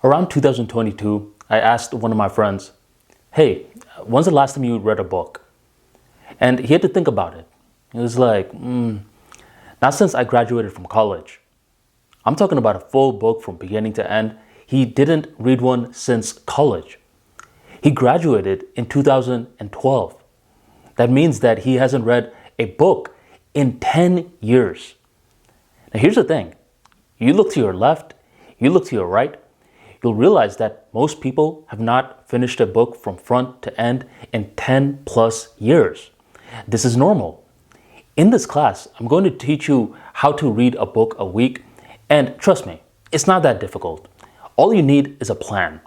Around 2022, I asked one of my friends, hey, when's the last time you read a book? And he had to think about it. He was like, not since I graduated from college. I'm talking about a full book from beginning to end. He didn't read one since college. He graduated in 2012. That means that he hasn't read a book in 10 years. Now, here's the thing. You look to your left, you look to your right, you'll realize that most people have not finished a book from front to end in 10 plus years. This is normal. In this class, I'm going to teach you how to read a book a week, and trust me, it's not that difficult. All you need is a plan.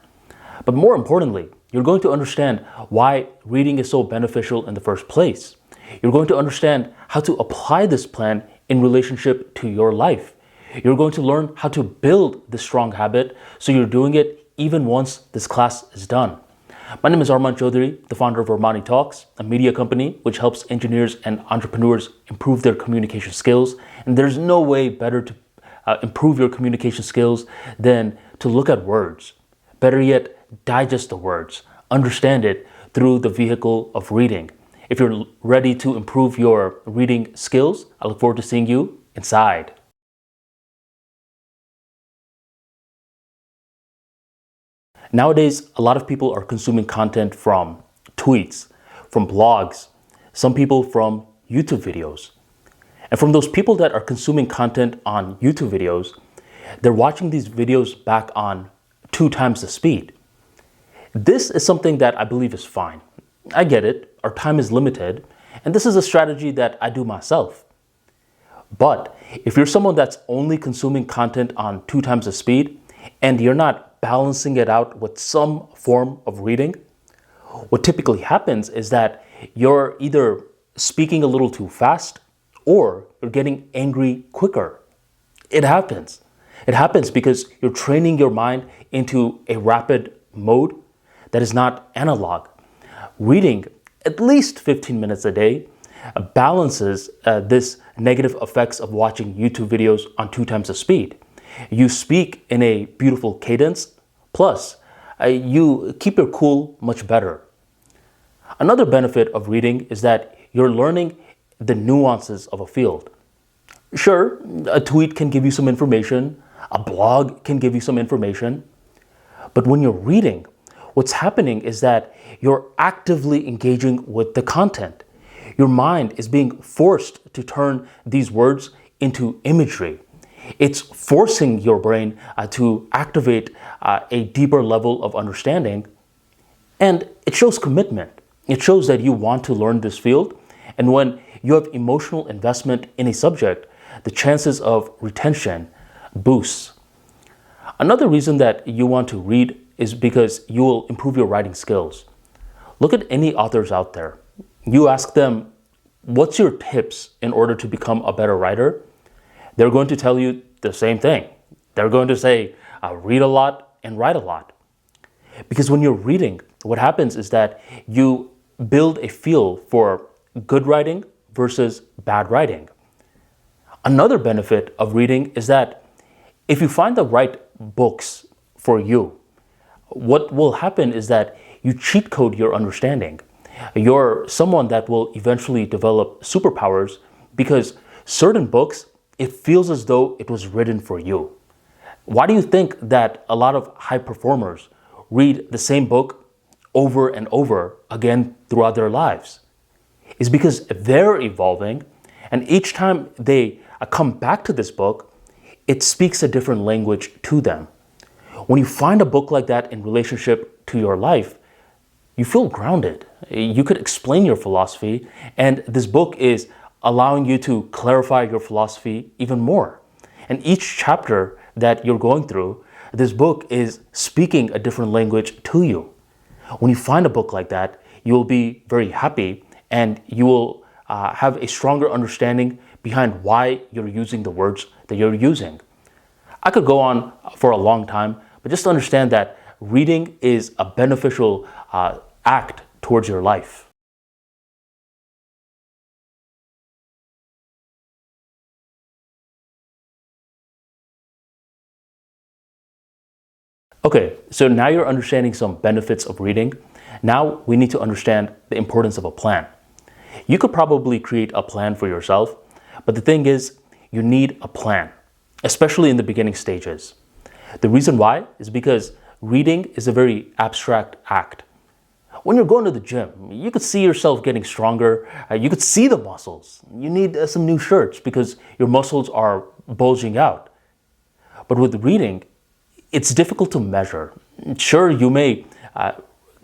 But more importantly, you're going to understand why reading is so beneficial in the first place. You're going to understand how to apply this plan in relationship to your life. You're going to learn how to build this strong habit so you're doing it even once this class is done. My name is Arman Chaudhary, the founder of ArmaniTalks, a media company which helps engineers and entrepreneurs improve their communication skills. And there's no way better to improve your communication skills than to look at words. Better yet, digest the words, understand it through the vehicle of reading. If you're ready to improve your reading skills, I look forward to seeing you inside. Nowadays, a lot of people are consuming content from tweets, from blogs, some people from YouTube videos. And from those people that are consuming content on YouTube videos, they're watching these videos back on 2 times the speed. This is something that I believe is fine. I get it, our time is limited, and this is a strategy that I do myself. But if you're someone that's only consuming content on 2 times the speed, and you're not balancing it out with some form of reading, what typically happens is that you're either speaking a little too fast or you're getting angry quicker. It happens. It happens because you're training your mind into a rapid mode that is not analog. Reading at least 15 minutes a day balances this negative effects of watching YouTube videos on 2 times the speed. You speak in a beautiful cadence, plus you keep your cool much better. Another benefit of reading is that you're learning the nuances of a field. Sure, a tweet can give you some information, a blog can give you some information, but when you're reading, what's happening is that you're actively engaging with the content. Your mind is being forced to turn these words into imagery. It's forcing your brain to activate a deeper level of understanding, and it shows commitment. It shows that you want to learn this field, and when you have emotional investment in a subject, the chances of retention boosts. Another reason that you want to read is because you will improve your writing skills. Look at any authors out there. You ask them, what's your tips in order to become a better writer? They're going to tell you the same thing. They're going to say, read a lot and write a lot. Because when you're reading, what happens is that you build a feel for good writing versus bad writing. Another benefit of reading is that if you find the right books for you, what will happen is that you cheat code your understanding. You're someone that will eventually develop superpowers because certain books, it feels as though it was written for you. Why do you think that a lot of high performers read the same book over and over again throughout their lives? It's because they're evolving, and each time they come back to this book, it speaks a different language to them. When you find a book like that in relationship to your life, you feel grounded. You could explain your philosophy, and this book is allowing you to clarify your philosophy even more. And each chapter that you're going through, this book is speaking a different language to you. When you find a book like that, you'll be very happy, and you will have a stronger understanding behind why you're using the words that you're using. I could go on for a long time, but just understand that reading is a beneficial act towards your life. Okay, so now you're understanding some benefits of reading. Now we need to understand the importance of a plan. You could probably create a plan for yourself, but the thing is, you need a plan, especially in the beginning stages. The reason why is because reading is a very abstract act. When you're going to the gym, you could see yourself getting stronger. You could see the muscles. You need some new shirts because your muscles are bulging out. But with reading, it's difficult to measure. Sure, you may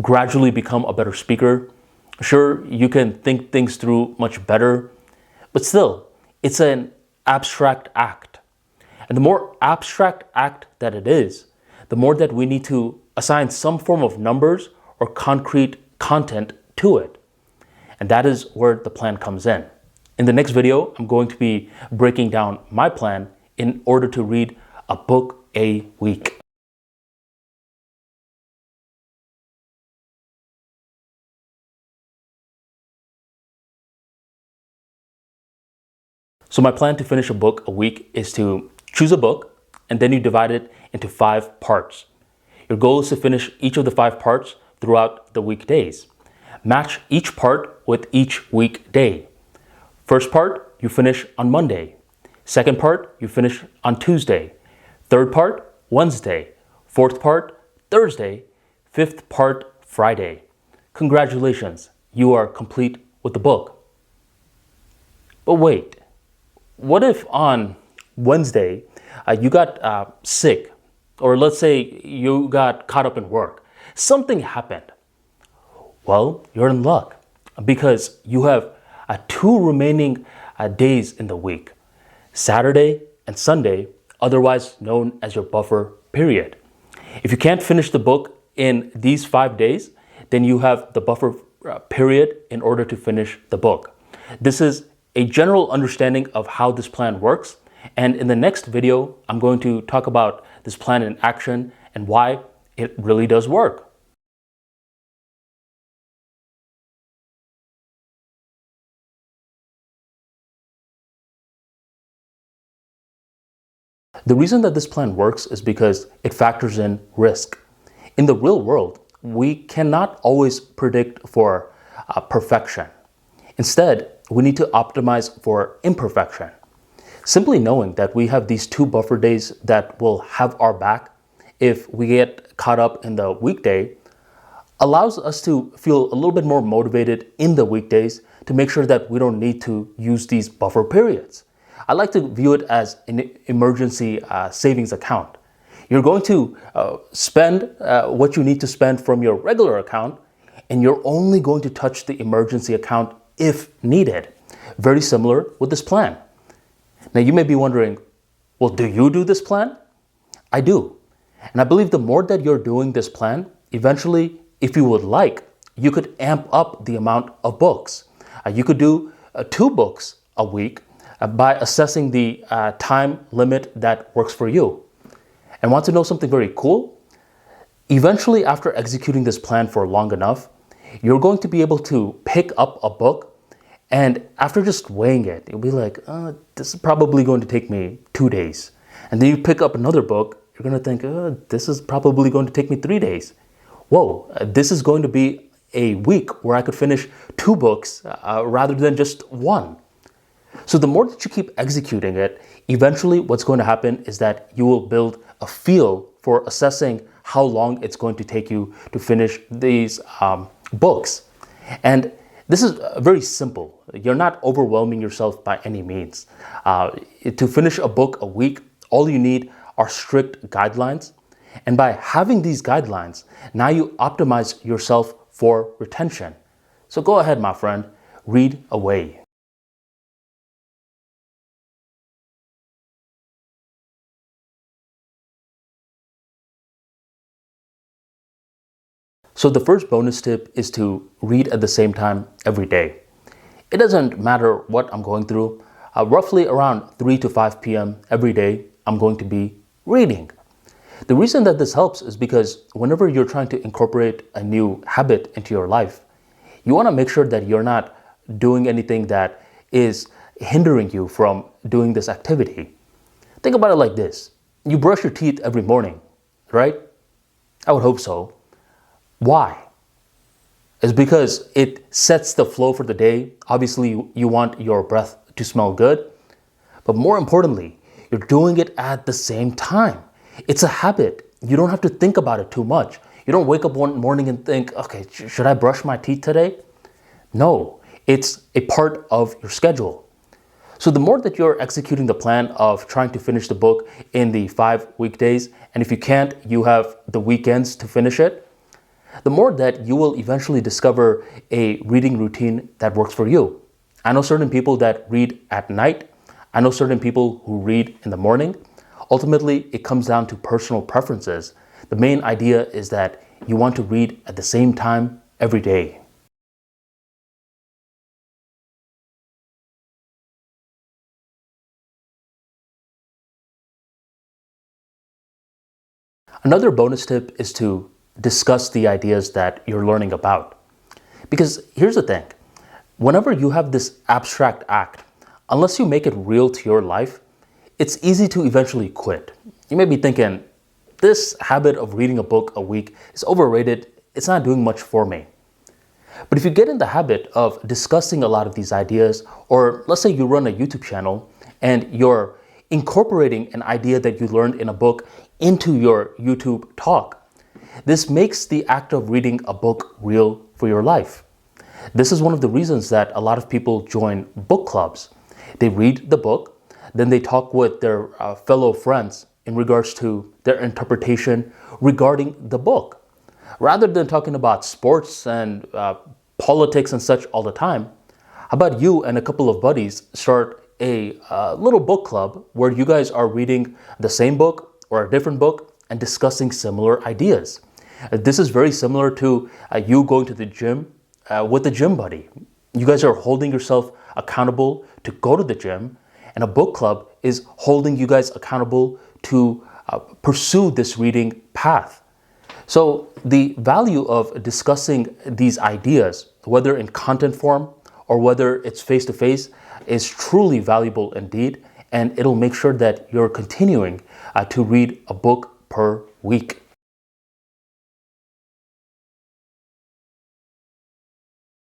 gradually become a better speaker. Sure, you can think things through much better. But still, it's an abstract act. And the more abstract act that it is, the more that we need to assign some form of numbers or concrete content to it. And that is where the plan comes in. In the next video, I'm going to be breaking down my plan in order to read a book a week. So my plan to finish a book a week is to choose a book and then you divide it into 5 parts. Your goal is to finish each of the 5 parts throughout the weekdays. Match each part with each weekday. First part, you finish on Monday. Second part, you finish on Tuesday. Third part, Wednesday. Fourth part, Thursday. Fifth part, Friday. Congratulations, you are complete with the book. But wait, what if on Wednesday you got sick, or let's say you got caught up in work? Something happened. Well, you're in luck because you have 2 remaining days in the week, Saturday and Sunday, otherwise known as your buffer period. If you can't finish the book in these 5 days, then you have the buffer period in order to finish the book. This is a general understanding of how this plan works. And in the next video, I'm going to talk about this plan in action and why it really does work. The reason that this plan works is because it factors in risk. In the real world, we cannot always predict for perfection. Instead, we need to optimize for imperfection. Simply knowing that we have these 2 buffer days that will have our back if we get caught up in the weekday allows us to feel a little bit more motivated in the weekdays to make sure that we don't need to use these buffer periods. I like to view it as an emergency savings account. You're going to spend what you need to spend from your regular account, and you're only going to touch the emergency account if needed. Very similar with this plan. Now you may be wondering, well, do you do this plan? I do. And I believe the more that you're doing this plan, eventually, if you would like, you could amp up the amount of books. You could do 2 books a week by assessing the time limit that works for you. And want to know something very cool? Eventually, after executing this plan for long enough, you're going to be able to pick up a book, and after just weighing it, you'll be like, this is probably going to take me 2 days. And then you pick up another book, you're going to think, this is probably going to take me 3 days. Whoa, this is going to be a week where I could finish 2 books rather than just 1. So the more that you keep executing it, eventually what's going to happen is that you will build a feel for assessing how long it's going to take you to finish these books. And this is very simple. You're not overwhelming yourself by any means. To finish a book a week, all you need are strict guidelines. And by having these guidelines, now you optimize yourself for retention. So go ahead, my friend, read away. So the first bonus tip is to read at the same time every day. It doesn't matter what I'm going through. Roughly around 3 to 5 p.m. every day, I'm going to be reading. The reason that this helps is because whenever you're trying to incorporate a new habit into your life, you want to make sure that you're not doing anything that is hindering you from doing this activity. Think about it like this. You brush your teeth every morning, right? I would hope so. Why? It's because it sets the flow for the day. Obviously, you want your breath to smell good, but more importantly, you're doing it at the same time. It's a habit. You don't have to think about it too much. You don't wake up one morning and think, okay, should I brush my teeth today? No, it's a part of your schedule. So the more that you're executing the plan of trying to finish the book in the 5 weekdays, and if you can't, you have the weekends to finish it, the more that you will eventually discover a reading routine that works for you. I know certain people that read at night. I know certain people who read in the morning. Ultimately, it comes down to personal preferences. The main idea is that you want to read at the same time every day. Another bonus tip is to discuss the ideas that you're learning about. Because here's the thing, whenever you have this abstract act, unless you make it real to your life, it's easy to eventually quit. You may be thinking, this habit of reading a book a week is overrated, it's not doing much for me. But if you get in the habit of discussing a lot of these ideas, or let's say you run a YouTube channel and you're incorporating an idea that you learned in a book into your YouTube talk, this makes the act of reading a book real for your life. This is one of the reasons that a lot of people join book clubs. They read the book, then they talk with their fellow friends in regards to their interpretation regarding the book. Rather than talking about sports and politics and such all the time, how about you and a couple of buddies start a little book club where you guys are reading the same book or a different book and discussing similar ideas. This is very similar to you going to the gym with a gym buddy. You guys are holding yourself accountable to go to the gym, and a book club is holding you guys accountable to pursue this reading path. So the value of discussing these ideas, whether in content form or whether it's face-to-face, is truly valuable indeed, and it'll make sure that you're continuing to read a book per week.